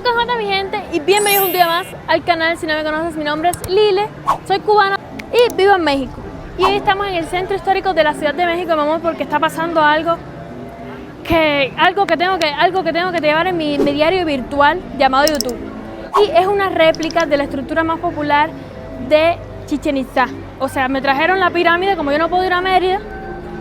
5J mi gente y bienvenidos un día más al canal. Si no me conoces, mi nombre es Lile, soy cubana y vivo en México. Y hoy estamos en el centro histórico de la Ciudad de México, mi amor, porque está pasando algo que tengo que llevar en mi diario virtual llamado YouTube. Y es una réplica de la estructura más popular de Chichén Itzá. O sea, me trajeron la pirámide, como yo no puedo ir a Mérida,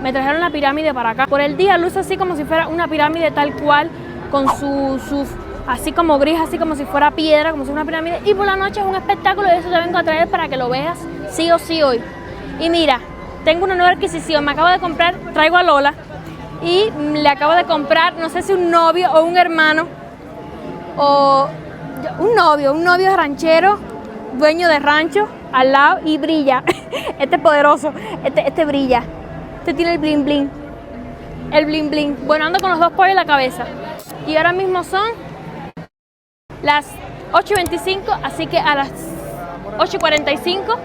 me trajeron la pirámide para acá. Por el día luce así como si fuera una pirámide tal cual, con su así como gris, así como si fuera piedra, como si fuera una pirámide. Y por la noche es un espectáculo y eso te vengo a traer para que lo veas sí o sí hoy. Y mira, tengo una nueva adquisición, me acabo de comprar, traigo a Lola y le acabo de comprar, no sé si un novio o un hermano, o un novio ranchero, dueño de rancho, al lado, y brilla. Este es poderoso, este brilla, este tiene el bling bling. El bling bling. Bueno, ando con los dos pollos en la cabeza. Y ahora mismo son las 8:25, así que a las 8:45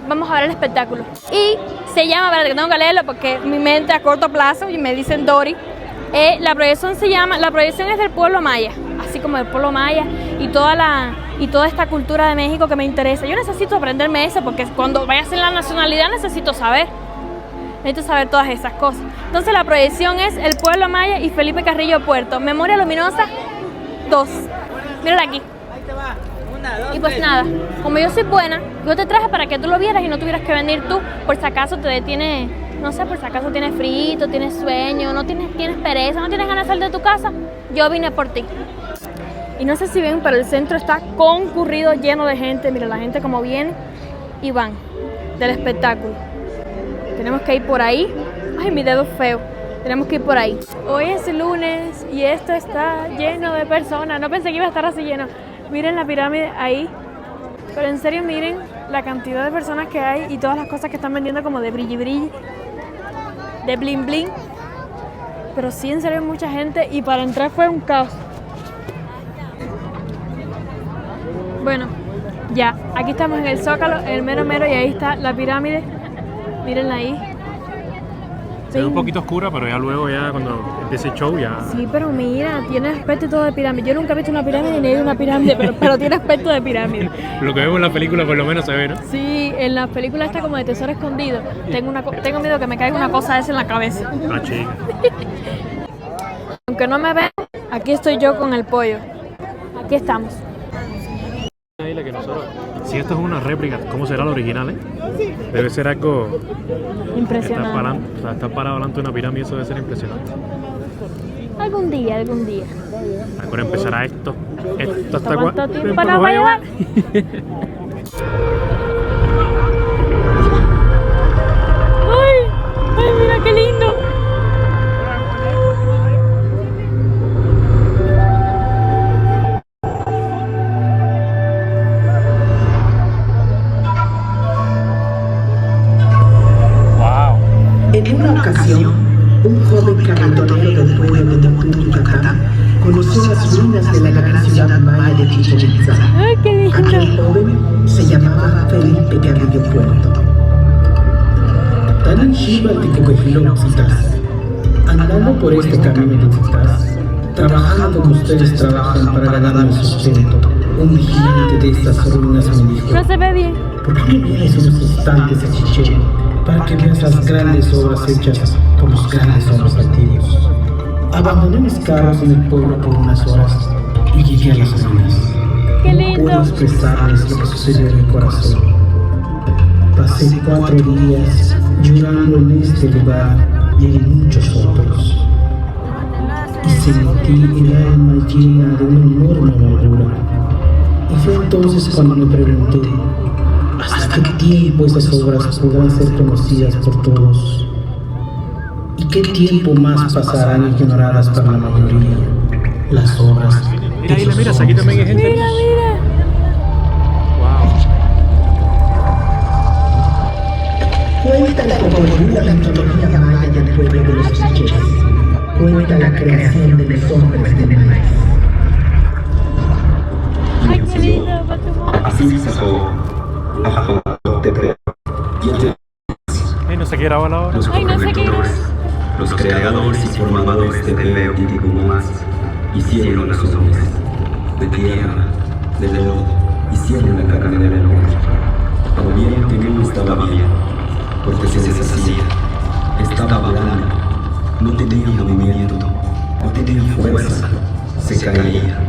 vamos a ver el espectáculo. Y se llama, verdad que tengo que leerlo porque mi mente a corto plazo y me dicen Dory. La proyección es del pueblo maya, así como del pueblo maya y toda esta cultura de México que me interesa. Yo necesito aprenderme eso porque cuando vaya a hacer la nacionalidad necesito saber todas esas cosas. Entonces la proyección es el pueblo maya y Felipe Carrillo Puerto. Memoria luminosa 2. Mírala aquí. Y pues nada, como yo soy buena, yo te traje para que tú lo vieras y no tuvieras que venir tú, por si acaso te detiene, no sé, por si acaso tienes frío, tienes sueño, tienes pereza, no tienes ganas de salir de tu casa, yo vine por ti. Y no sé si ven, pero el centro está concurrido, lleno de gente. Mira la gente como viene y van del espectáculo. Tenemos que ir por ahí. Ay, mi dedo es feo. Tenemos que ir por ahí. Hoy es lunes y esto está lleno de personas. No pensé que iba a estar así lleno. Miren la pirámide ahí. Pero en serio, miren la cantidad de personas que hay y todas las cosas que están vendiendo como de brilli brilli, de bling bling. Pero sí, en serio, hay mucha gente y para entrar fue un caos. Bueno, ya. Aquí estamos en el Zócalo, en el mero y ahí está la pirámide. Mírenla ahí. Se ve un poquito oscura, pero ya luego, cuando empiece el show, ya... Sí, pero mira, tiene aspecto y todo de pirámide. Yo nunca he visto una pirámide ni he ido a una pirámide, pero tiene aspecto de pirámide. Lo que vemos en la película por lo menos se ve, ¿no? Sí, en la película está como de tesoro escondido. Tengo miedo que me caiga una cosa esa en la cabeza. Ah, chica. Aunque no me vean, aquí estoy yo con el pollo. Aquí estamos. Si esto es una réplica, ¿cómo será la original, Debe ser algo Impresionante. Estar parado delante de una pirámide, eso debe ser impresionante. Algún día. Ahora empezará esto. ¿Hasta cuánto tiempo nos va a llevar? ¡Ay, mira qué lindo! En una ocasión, un joven carretonero del pueblo de Punta Yucatán conoció las ruinas de la gran ciudad maya de Chichén Itzá. ¡Ay, qué lindo! Aquel joven se llamaba Felipe Carrillo Puerto. Tan en Shiva de Coquejiloxitas, andando por este camino de Itzás, trabajando como ustedes trabajan para ganar el sustento, un vigilante de estas ruinas me dijo: No se ve bien. ¿por qué no vienes unos instantes a Chichén para que veas las grandes obras hechas por los grandes hombres antiguos? Abandoné mis carros en el pueblo por unas horas y llegué a las ruinas. ¡Qué No lindo! puedo expresarles lo que sucedió en mi corazón. Pasé 4 días llorando en este lugar y en muchos otros. Y sentí el alma llena de una enorme amargura. Y fue entonces cuando me pregunté: ¿hasta qué tiempo esas obras podrán ser conocidas por todos? ¿Y qué tiempo más pasarán ignoradas para la mayoría? Las obras. Mira, aquí también hay gente. Mira. Wow. Cuenta la cocodrila la mitología maya del pueblo de los chichés. Cuenta la creación de los hombres de maíz. ¡Ay, qué lindo, Patumón! Así pasó No se quiere grabar ahora. los Ay, no sé qué correctores, los creadores y formadores del veo antiguo más hicieron los hombres. de tierra, de lodo, hicieron la carne del hombre. Pero vieron que no estaba bien, porque se deshacía, estaba blanda, no tenía movimiento, no tenía fuerza, se caía,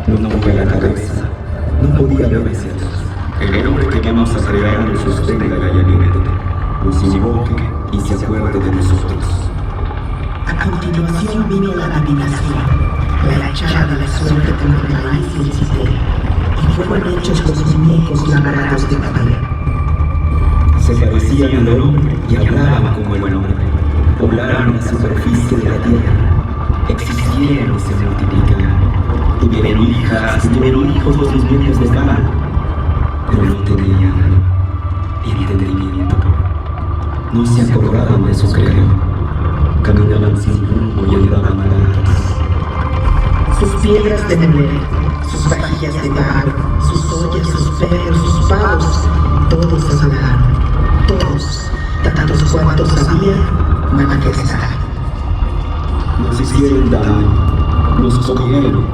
no movía la cabeza, no podía verse. El hombre que vamos a crear nos sostenga y alimente, nos invoque y se acuerde de nosotros. A continuación vino la adivinación, la echada de la suerte con el maíz y el citel, y fueron hechos los muñecos labrados de papel. Se parecían al hombre y hablaban como el hombre, poblaron la superficie de la tierra, existieron y se multiplican, tuvieron hijas, tuvieron hijos los muñecos de pan, pero no tenían entendimiento, no se acordaban de su creador, caminaban sin rumbo y andaban lentos. Sus piedras de moler, sus vajillas de barro, sus ollas, sus perros, sus pavos, todos hablaron, todos, tantos cuantos había, manifestaron. Nos hicieron daño, nos comieron,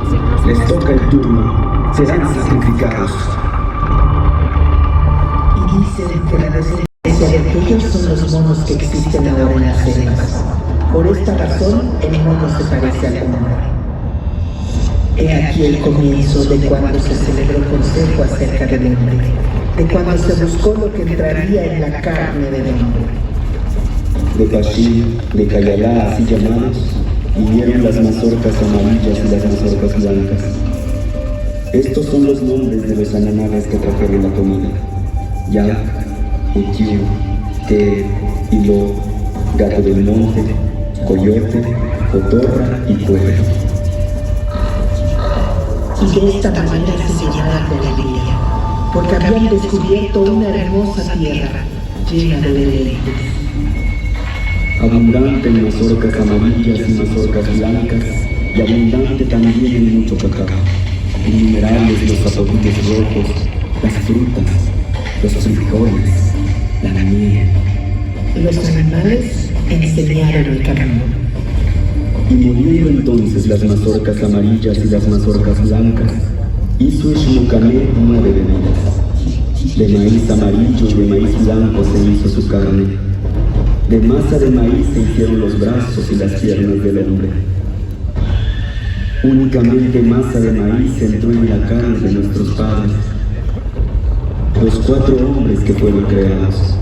les toca el turno, serán sacrificados. Y dicen que la descendencia de aquellos son los monos que existen ahora en las selvas. Por esta razón, el mono se parece al hombre. He aquí el comienzo de cuando se celebró consejo acerca del hombre, de cuando se buscó lo que entraría en la carne del hombre. De Pashí, de Cayalá, así llamados, vinieron las mazorcas amarillas y las mazorcas blancas. Estos son los nombres de los animales que trajeron la comida: Yak, Utiú, Te, Hilo, gato del monte, coyote, cotorra y cuero. Y de esta manera se llenaban de alegría, porque habían descubierto una hermosa tierra llena de deleites. Abundante en mazorcas amarillas y mazorcas blancas, y abundante también en mucho cacao. Innumerables los zapatitos rojos, las frutas, los frijoles, la miel. Los animales enseñaron el camino. Y moliendo entonces las mazorcas amarillas y las mazorcas blancas, hizo Ishmucané 9 bebidas. De maíz amarillo y de maíz blanco se hizo su carne. De masa de maíz se hicieron los brazos y las piernas del hombre. Únicamente masa de maíz entró en la carne de nuestros padres, los 4 hombres que fueron creados.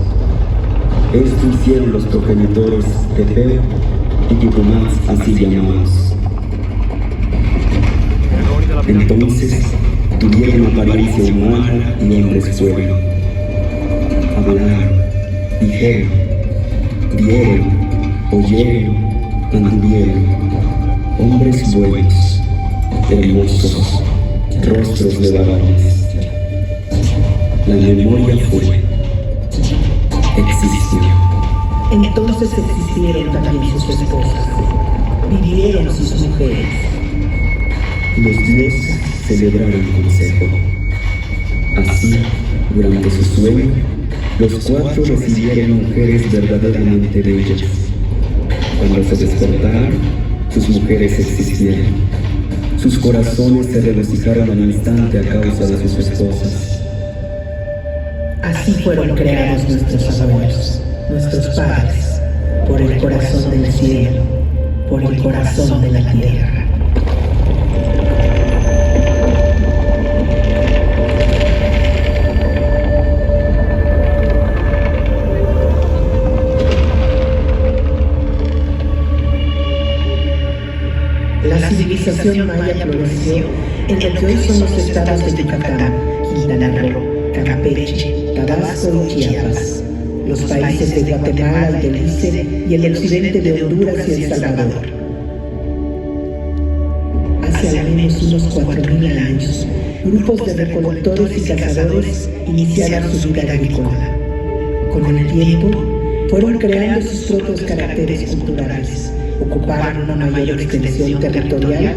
Esto hicieron los progenitores de Pe y Kikumatz, así llamados. Entonces tuvieron apariencia humana y hombres fueron. Hablaron, dijeron, vieron, oyeron, anduvieron, hombres buenos, hermosos, rostros de varones. La memoria fue, existió. Entonces existieron también sus esposas, vivieron sus mujeres. Los dioses celebraron consejo. Así, durante su sueño, los 4 recibieron mujeres verdaderamente bellas. Cuando se despertaron, sus mujeres existieron. Sus corazones se regocijaron al instante a causa de sus esposas. Así fueron creados nuestros abuelos, nuestros padres, por el corazón del cielo, por el corazón de la tierra. La civilización maya floreció en lo que hoy son los estados de Yucatán, Quintana Roo, Campeche, Tabasco y Chiapas, los países de Guatemala y Belice y el occidente de Honduras y El Salvador. Hace al menos unos 4.000 años, grupos de recolectores y cazadores iniciaron su vida agrícola. Con el tiempo, fueron creando sus propios caracteres culturales, ocuparon una mayor extensión territorial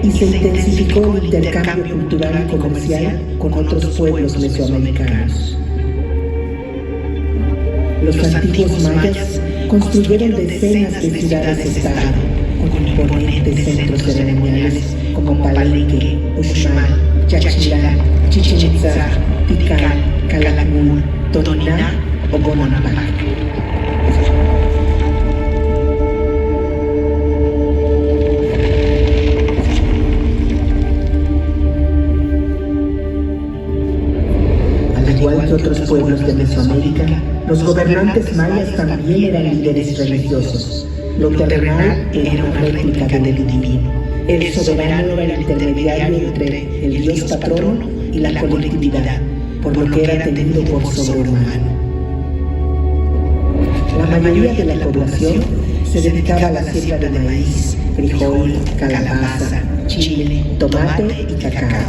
y se intensificó el intercambio cultural y comercial con otros pueblos mesoamericanos. Los antiguos mayas construyeron decenas de ciudades-estado con imponentes centros ceremoniales como Palenque, Uxmal, Chichén Itzá, Tikal, Calakmul, Totoná o Bonampak. Al igual que otros pueblos de Mesoamérica, los gobernantes mayas también eran líderes religiosos. Lo terrenal era una réplica del divino. El soberano era el intermediario entre el dios patrono y la colectividad, por lo que era tenido por sobrehumano. La mayoría de la población se dedicaba a la siembra de maíz, frijol, calabaza, chile, tomate y cacao.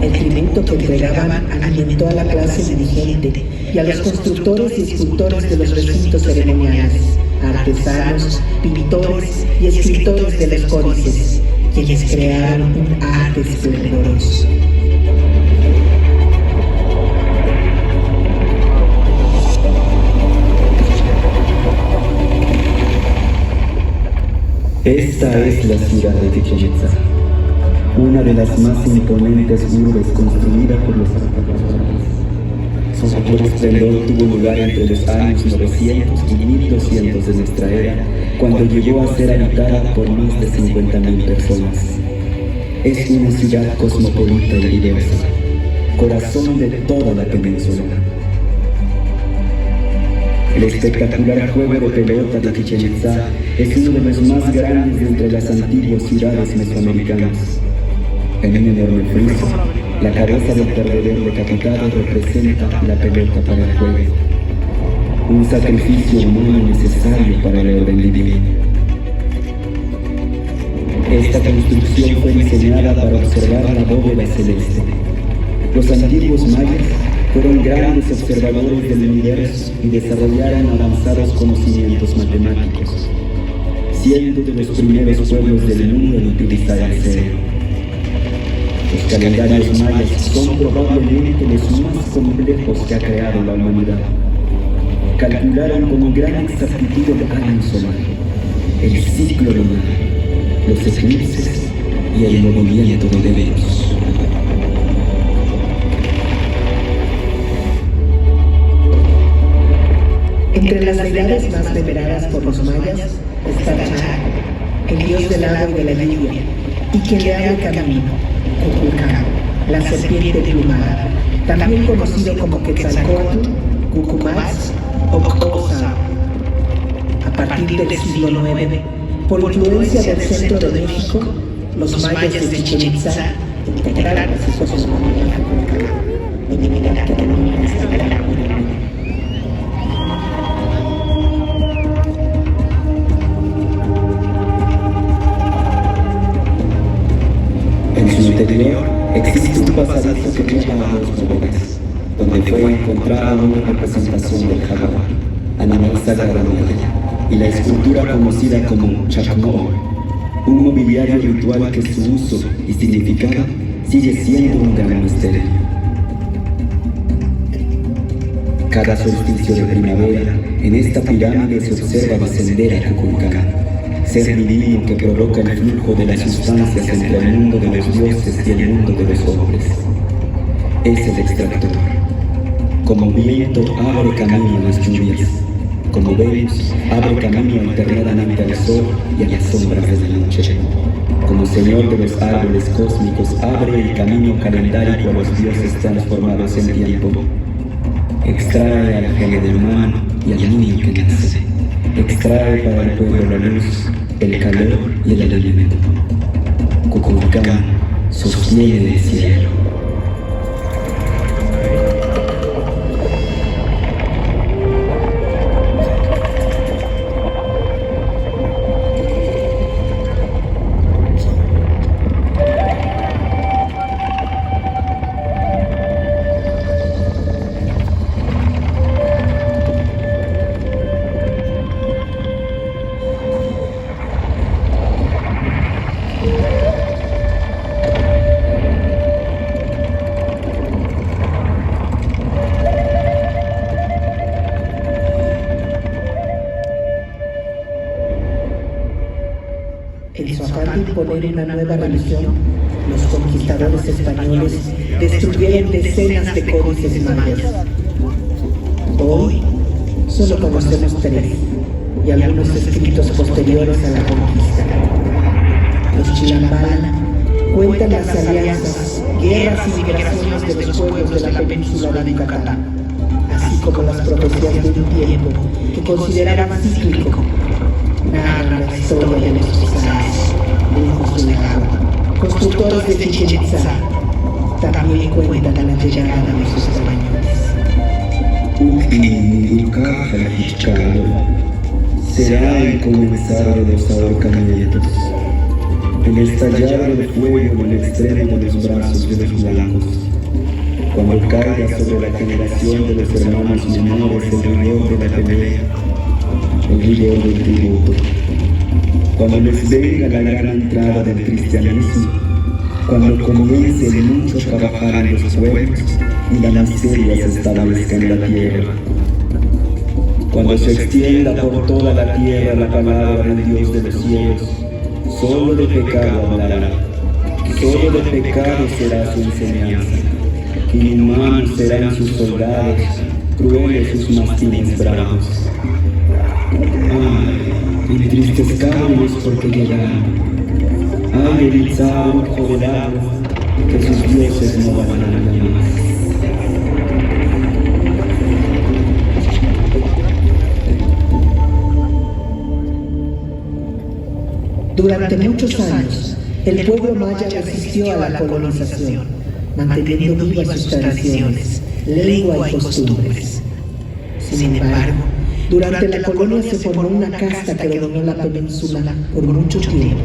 El tributo que entregaban alimentó a la clase dirigente y a los constructores y escultores de los recintos ceremoniales, artesanos, pintores y escritores de los códices, quienes crearon un arte esplendoroso. Esta es la ciudad de Chichén Itzá, una de las más imponentes urbes construidas por los aztecas. Su mayor esplendor tuvo lugar entre los años 900 y 1200 de nuestra era, cuando llegó a ser habitada por más de 50.000 personas. Es una ciudad cosmopolita y diversa, corazón de toda la península. El espectacular juego de pelota de Chichén Itzá es uno de los más grandes de entre las antiguas ciudades mesoamericanas. En un enorme friso, la cabeza del perdedor decapitado representa la pelota para el juego, un sacrificio humano necesario para el orden divino. Esta construcción fue diseñada para observar la bóveda celeste. Los antiguos mayas fueron grandes observadores del universo y desarrollaron avanzados conocimientos matemáticos, siendo de los primeros pueblos del mundo en utilizar el cerebro. Los calendarios mayas son probablemente los más complejos que ha creado la humanidad. Calcularon con gran exactitud el año solar, el ciclo lunar, los eclipses y el movimiento de Venus. Entre las deidades más veneradas por los mayas está Chá, el dios del agua y de la lluvia, y quien le abre camino, Kukulcán, la serpiente plumada, también conocido como Quetzalcóatl, Cucumatz o Xhosa. A partir del siglo IX, por influencia del centro de México, los mayas de Chichén Itzá integraron su cosmogonía Kukulcán, divinidad que domina esta gran pirámide. En su interior existe un pasadizo que lleva a los bóvedas, donde fue encontrada una representación del jaguar, animal sagrado maya, y la escultura conocida como Chacmool, un mobiliario ritual que su uso y significado sigue siendo un gran misterio. Cada solsticio de primavera, en esta pirámide se observa descender a Kukulcán, ser divino que provoca el flujo de las sustancias entre el mundo de los dioses y el mundo de los hombres. Es el extractor. Como viento abre camino a las lluvias, como Venus abre camino alternadamente al sol y a las sombras de la noche. Como señor de los árboles cósmicos abre el camino calendárico a los dioses transformados en tiempo. Extrae al género humano y al niño que nace. Extrae para el pueblo la luz, el calor y el alimento. Kukulcán sostiene el cielo. En su afán de imponer una nueva religión, Los conquistadores españoles destruyeron decenas de códices mayas. Hoy solo conocemos 3 y algunos escritos posteriores a la conquista. Los Chilambala cuentan las alianzas, guerras y migraciones de los pueblos de la península de Yucatán, así como las profecías de un tiempo que consideraban cíclico. Narran la historia de los pisares, brujos del agua, constructores de Chichén Itzá. También cuentan la llegada de los españoles. Será el comenzar de los ahorcamientos, el estallar del fuego en el extremo de los brazos de los blancos, cuando caiga sobre la generación de los hermanos menores el rigor de la pelea, el rigor del tributo, cuando les venga la gran entrada del cristianismo, cuando comience el mucho a trabajar en los pueblos y la miseria se establezca en la tierra, cuando se extienda por toda la tierra la palabra del Dios de los cielos. Solo de pecado hablará, solo de pecado será su enseñanza, inhumanos serán sus soldados, crueles sus mastines bravos. Ay, entristezcámonos porque llegarán. Ay, el Itzá, ojo del agua, que sus dioses no van a más. Durante muchos años, el pueblo maya resistió a la colonización, manteniendo vivas sus tradiciones, lengua y costumbres. Sin embargo, durante la colonia se formó una casta que dominó la península por mucho tiempo.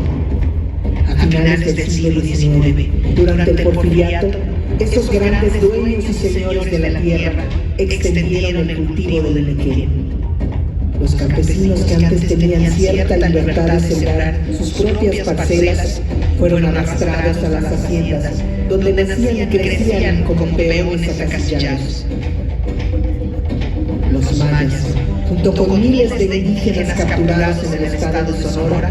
A finales del siglo XIX, durante el Porfiriato, esos grandes dueños y señores de la tierra extendieron el cultivo del nequén. Los campesinos que antes tenían cierta libertad de sembrar sus propias parcelas fueron arrastrados a las haciendas, donde nacían y crecían como peones acasillados. Los mayas, junto con miles de indígenas capturados en el estado de Sonora,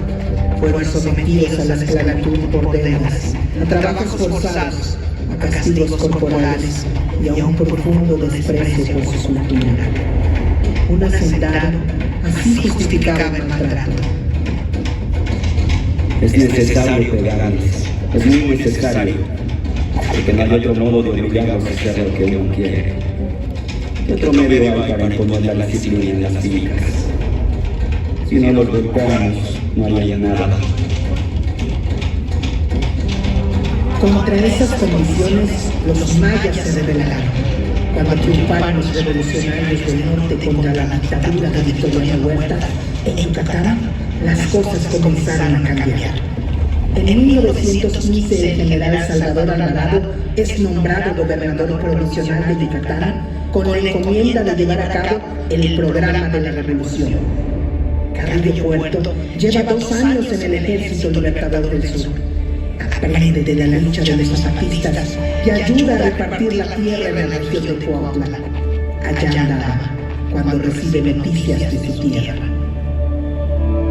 fueron sometidos a la esclavitud por décadas, a trabajos forzados, a castigos corporales y a un profundo desprecio por su cultura. Un hacendado así justificaba el maltrato. Es necesario pegarles, es muy necesario, porque no hay otro modo de obligarlos a hacer lo que uno quiere. ¿Qué otro medio hay para imponer la disciplina en las fincas? Si no los golpeamos, no haría nada. Contra esas condiciones, los mayas se rebelaron. Cuando triunfaron los revolucionarios del norte contra la dictadura de Victoriano Huerta, en Yucatán las cosas comenzaron a cambiar. En 1915 el general Salvador Alvarado es nombrado gobernador provisional de Yucatán con la encomienda de llevar a cabo el programa de la revolución. Carrillo Puerto lleva 2 años en el Ejército Libertador del Sur. Aprende de la lucha de los zapatistas y ayuda a repartir la tierra en la región de Cuautla. Allá andaba cuando recibe noticias de su tierra.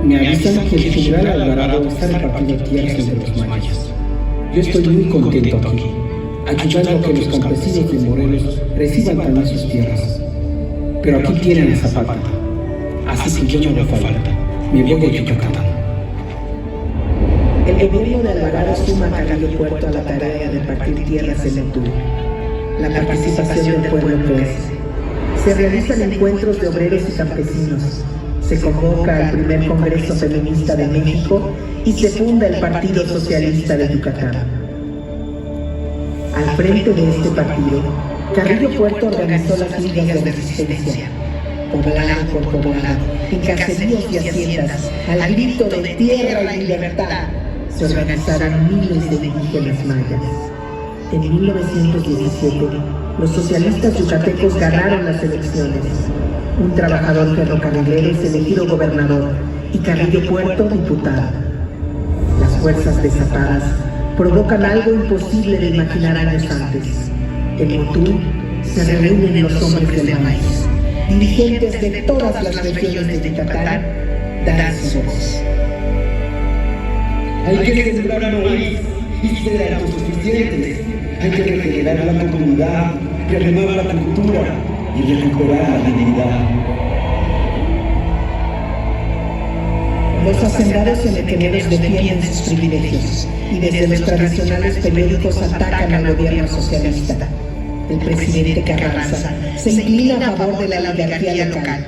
Me avisan que el general Alvarado está repartiendo tierras entre los mayas. Yo estoy muy contento aquí, ayudando a que los campesinos de Morelos reciban también sus tierras. Pero aquí tienen a Zapata, así que yo no me falta. Me voy a Yucatán. El gobierno de Alvarado suma a Carrillo Puerto a la tarea de repartir tierras en Motul. La participación del pueblo crece. Se realizan encuentros de obreros y campesinos. Se convoca al primer Congreso Feminista de México y se funda el Partido Socialista de Yucatán. Al frente de este partido, Carrillo Puerto organizó las ligas de resistencia. Poblado por poblado, en caseríos y haciendas, al grito de tierra y libertad, se organizaron miles de indígenas mayas. En 1917, los socialistas yucatecos ganaron las elecciones. Un trabajador ferrocarrilero es elegido gobernador y Carrillo Puerto diputado. Las fuerzas desatadas provocan algo imposible de imaginar años antes. En Motul se reúnen los hombres del maíz, dirigentes de todas las regiones de Yucatán, dan su voz. Hay que sembrar maíz y ser autosuficientes. Hay que regenerar la comunidad, renovar la cultura y recuperar la dignidad. Los hacendados y mequeneros defienden sus privilegios y desde los tradicionales periódicos atacan al gobierno socialista. El presidente Carranza se inclina a favor de la oligarquía local,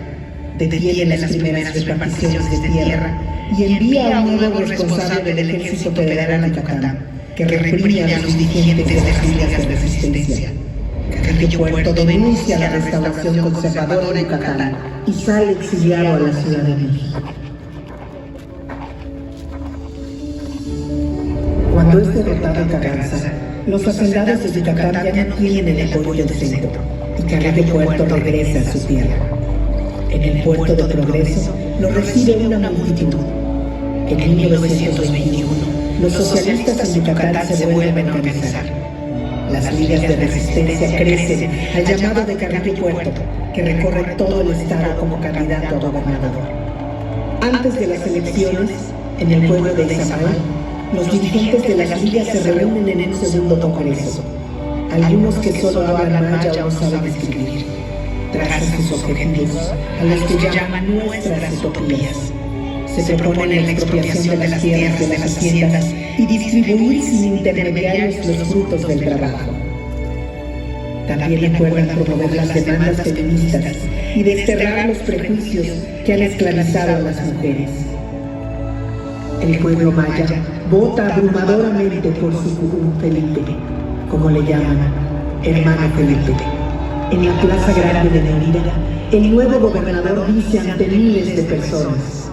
detiene las primeras reparticiones de tierra y envía a un nuevo responsable del Ejército Federal a Yucatán, que reprime a los dirigentes de las filas de resistencia. Carrillo Puerto denuncia la restauración conservadora de Yucatán y sale exiliado a la Ciudad de México. Cuando es derrotado Carranza, los hacendados de Yucatán ya no tienen el apoyo del centro y Carrillo Puerto regresa a su tierra. En el puerto de Progreso lo recibe una multitud. En 1921, los socialistas en Yucatán se vuelven a organizar. Las ligas de resistencia crecen al llamado de Carrillo Puerto, que recorre todo el estado como candidato a gobernador. Antes de las elecciones, en el pueblo de Izamal, los dirigentes de las ligas se reúnen en un segundo congreso. Algunos que solo hablan maya o no saben escribir trazan sus objetivos, a los que llaman nuestras utopías. Se proponen la expropiación de las tierras de las haciendas y distribuir sin intermediarios los frutos del trabajo. También acuerdan promover las demandas feministas y desterrar los prejuicios que han esclavizado a las mujeres. El pueblo maya vota abrumadoramente por su curú Felipe, como le llaman, hermano Felipe. En la Plaza Grande de Mérida, el nuevo gobernador dice ante miles de personas: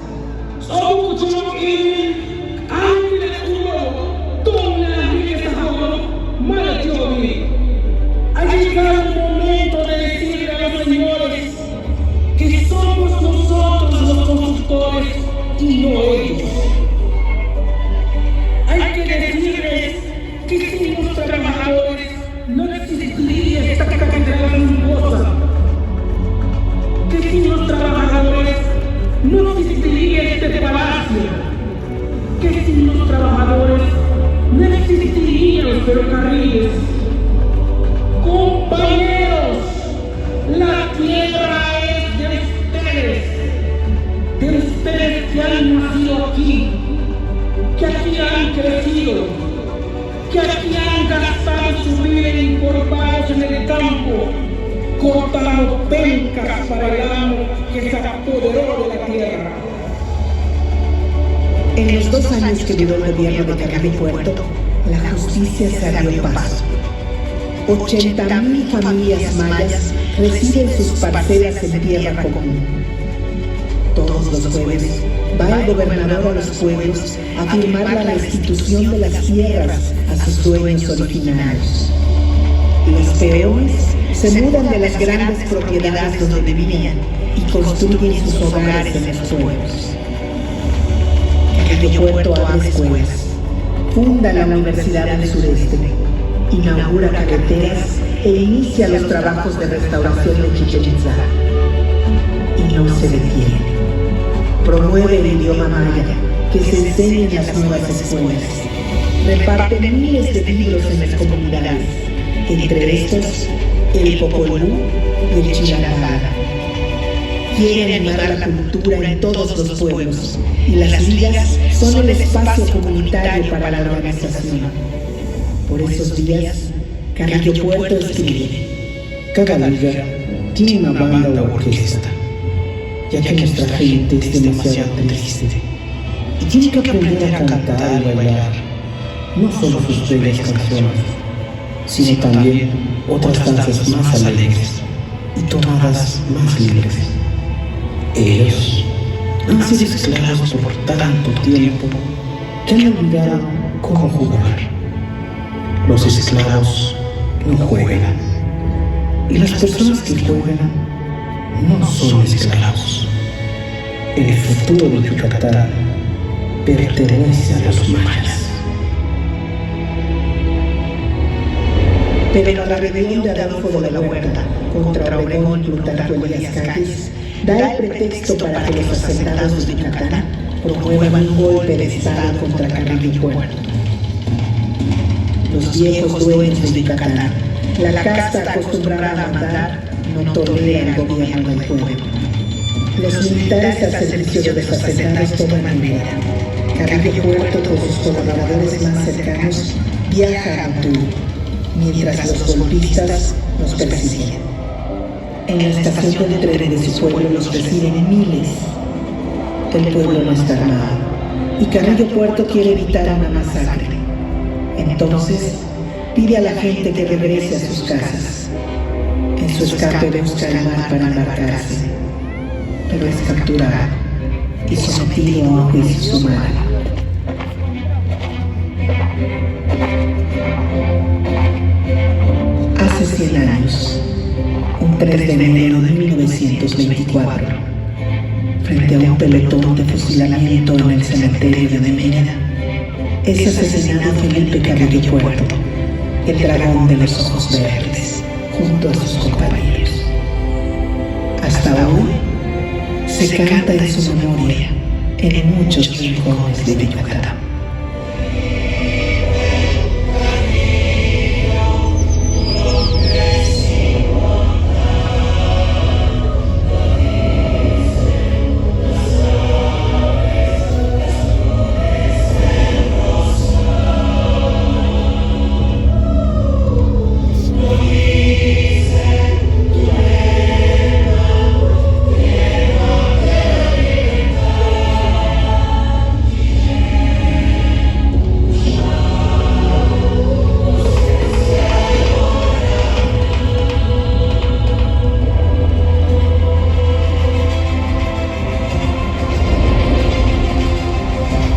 ha llegado el momento de decirle a los señores que somos nosotros los constructores y no ellos. Hay que decirles que sin los trabajadores no existiría esta catedral luminosa, que sin los trabajadores no existiría este palacio, que sin los trabajadores no existirían los ferrocarriles. Compañeros, la tierra es de ustedes que han nacido aquí, que aquí han crecido, que aquí han gastado su vida encorvados en el campo, cortando pencas para el amo que se apoderó de la tierra. En los 2 años que duró el gobierno de Carrillo Puerto, la justicia se abrió paso. 80,000 familias mayas reciben sus parcelas en tierra común. Todos los jueves va el gobernador a los pueblos a firmar la restitución de las tierras a sus dueños originarios. Los peones se mudan de las grandes propiedades donde vivían y construyen sus hogares en los pueblos. Carrillo Puerto abre escuelas, funda la Universidad del Sureste, inaugura carreteras e inicia los trabajos de restauración de Chichén Itzá. Y no se detiene. Promueve el idioma maya, que se enseña en las nuevas escuelas. Reparte miles de libros en las comunidades, entre estos el Popol Vuh y el Chilangala. Quiere animar la cultura en todos los pueblos, y las ligas son el espacio comunitario para la organización. Por esos días, Carrillo Puerto escribe: Cada liga tiene una banda o orquesta, ya que nuestra gente es demasiado triste y tiene que aprender a cantar y bailar, no solo sus bellas canciones, sino también otras danzas más alegres y tonadas más libres. Ellos han sido esclavos por tanto tiempo que han olvidado cómo jugar. Los esclavos no juegan, y las personas que juegan no son esclavos. El futuro de Yucatán pertenece a los mayas. Pero la rebelión de Adolfo de la Huerta contra Obregón y Plutarco Elías Calles da el pretexto para que los hacendados de Yucatán promuevan un golpe de estado contra Carrillo Puerto. los viejos dueños de Yucatán, la casta acostumbrada a mandar, no tolera el gobierno del pueblo. Los militares al servicio de los hacendados toman Mérida. Carrillo Puerto con sus colaboradores más cercanos viaja a Motul, mientras los golpistas los persiguen. En la estación del tren de su pueblo los reciben miles. El pueblo no está armado y Carrillo Puerto quiere evitar una masacre. Entonces pide a la gente que regrese a sus casas. En su escape busca el mar para embarcarse, pero es capturado y sometido a un juicio sumario. Hace 100 años, un 3 de enero de 1924, frente a un pelotón de fusilamiento en el cementerio de Mérida, es asesinado Felipe Carrillo Puerto, el dragón de los ojos verdes, junto a sus compañeros. Hasta hoy se canta en su memoria en muchos rincones de Yucatán.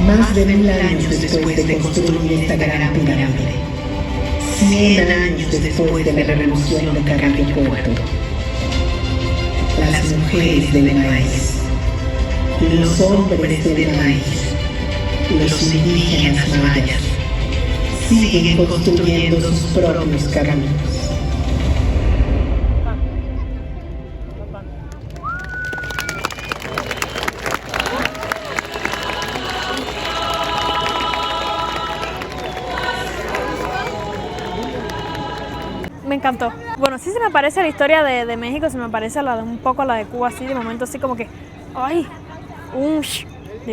Más de 1000 años después de construir esta gran pirámide, 100 años después de la revolución de Carrillo Puerto, las mujeres del maíz, los hombres del maíz, los indígenas mayas, siguen construyendo sus propios caminos. Me encantó. Bueno, sí se me parece la historia de México, se me parece un poco a la de Cuba, así de momento así como que, ay,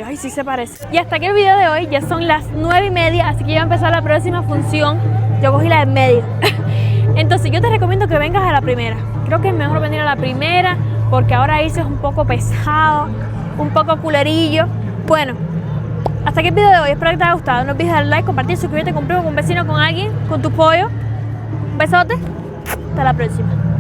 ay, sí se parece. Y hasta aquí el video de hoy, ya son las 9:30, así que ya va a empezar la próxima función. Yo cogí la de medio. Entonces yo te recomiendo que vengas a la primera. Creo que es mejor venir a la primera, porque ahora irse es un poco pesado, un poco culerillo. Bueno, hasta aquí el video de hoy, espero que te haya gustado. No olvides darle like, compartir, suscribirte con un primo, con un vecino, con alguien, con tu pollo. Un besote, hasta la próxima.